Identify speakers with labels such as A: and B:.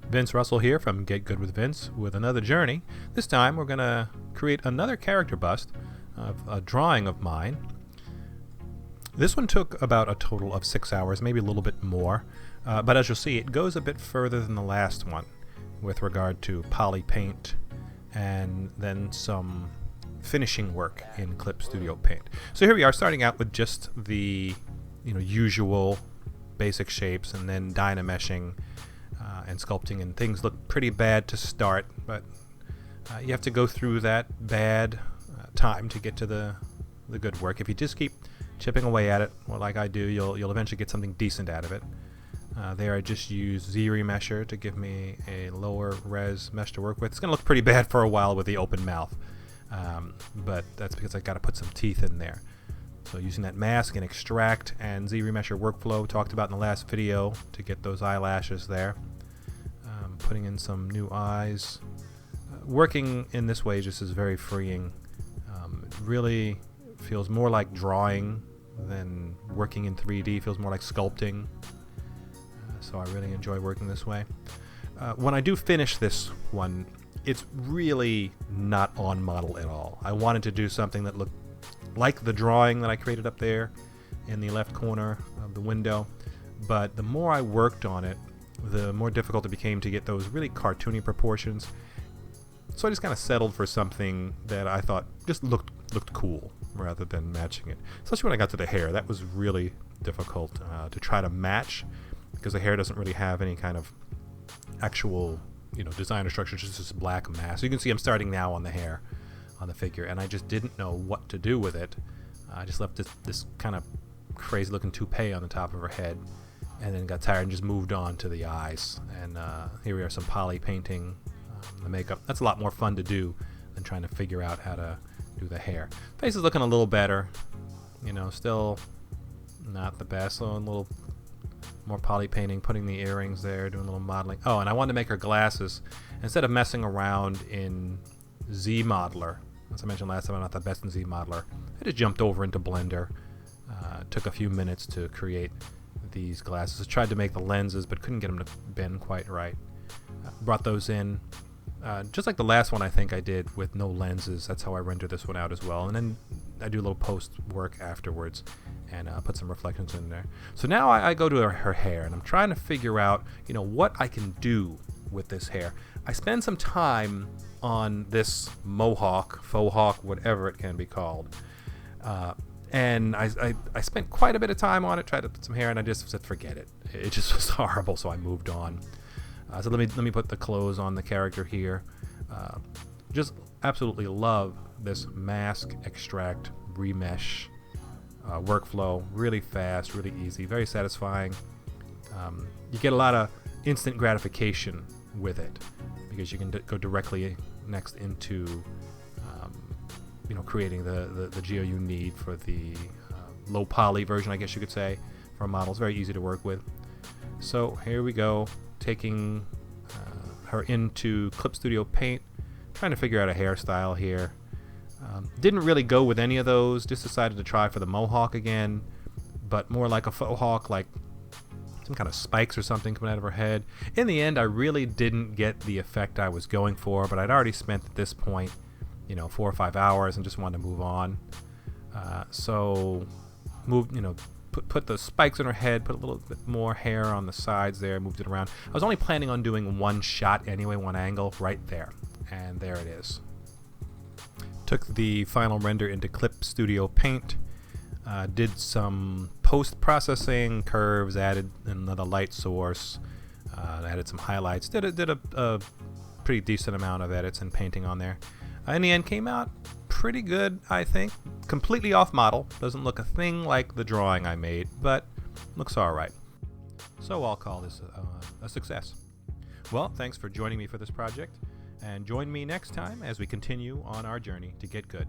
A: Vince Russell here from Get Good with Vince with another journey. This time we're going to create another character bust of a drawing of mine. This one took about a total of 6 hours, maybe a little bit more, but as you'll see it goes a bit further than the last one with regard to poly paint and then some finishing work in Clip Studio Paint. So here we are starting out with just the usual basic shapes and then dynameshing and sculpting, and things look pretty bad to start, but you have to go through that bad time to get to the good work. If you just keep chipping away at it, well, like I do, you'll eventually get something decent out of it. There I just used ZBrush to give me a lower res mesh to work with. It's going to look pretty bad for a while with the open mouth, but that's because I got to put some teeth in there. So using that mask and extract and ZBrush workflow talked about in the last video to get those eyelashes there. Putting in some new eyes. Working in this way just is very freeing. It really feels more like drawing than working in 3D. It feels more like sculpting. So I really enjoy working this way. When I do finish this one, it's really not on model at all. I wanted to do something that looked like the drawing that I created up there in the left corner of the window, but the more I worked on it, the more difficult it became to get those really cartoony proportions. So I just kind of settled for something that I thought just looked cool rather than matching it. Especially when I got to the hair, that was really difficult to try to match, because the hair doesn't really have any kind of actual design or structure, just this black mass. So you can see I'm starting now on the hair on the figure, and I just didn't know what to do with it. I just left this kind of crazy looking toupee on the top of her head, and then got tired and just moved on to the eyes. And here we are, some poly painting the makeup. That's a lot more fun to do than trying to figure out how to do the hair. Face is looking a little better, still not the best. So a little more poly painting, putting the earrings there, doing a little modeling. Oh, and I wanted to make her glasses. Instead of messing around in ZModeler, as I mentioned last time, I'm not the best in ZModeler, I just jumped over into Blender. Took a few minutes to create these glasses. I tried to make the lenses, but couldn't get them to bend quite right. Brought those in, just like the last one I think I did with no lenses. That's how I render this one out as well. And then I do a little post work afterwards and put some reflections in there. So now I go to her hair, and I'm trying to figure out what I can do with this hair. I spend some time on this mohawk, faux hawk, whatever it can be called. And I spent quite a bit of time on it, tried to put some hair, and I just said forget it. It just was horrible, so I moved on. So let me put the clothes on the character here. Just absolutely love this mask, extract, remesh workflow. Really fast, really easy, very satisfying. You get a lot of instant gratification with it because you can go directly next into creating the geo you need for the low poly version, I guess you could say, for a model. It's very easy to work with. So here we go, taking her into Clip Studio Paint, trying to figure out a hairstyle here. Didn't really go with any of those, just decided to try for the mohawk again, but more like a faux hawk, like some kind of spikes or something coming out of her head. In the end, I really didn't get the effect I was going for, but I'd already spent at this point 4 or 5 hours and just wanted to move on. So moved, put the spikes on her head, put a little bit more hair on the sides there, moved it around. I was only planning on doing one shot anyway, one angle right there, and there it is. Took the final render into Clip Studio Paint, did some post-processing, curves, added another light source, added some highlights, did a pretty decent amount of edits and painting on there. In the end, came out pretty good, I think. Completely off model. Doesn't look a thing like the drawing I made, but looks alright. So I'll call this a success. Well, thanks for joining me for this project, and join me next time as we continue on our journey to get good.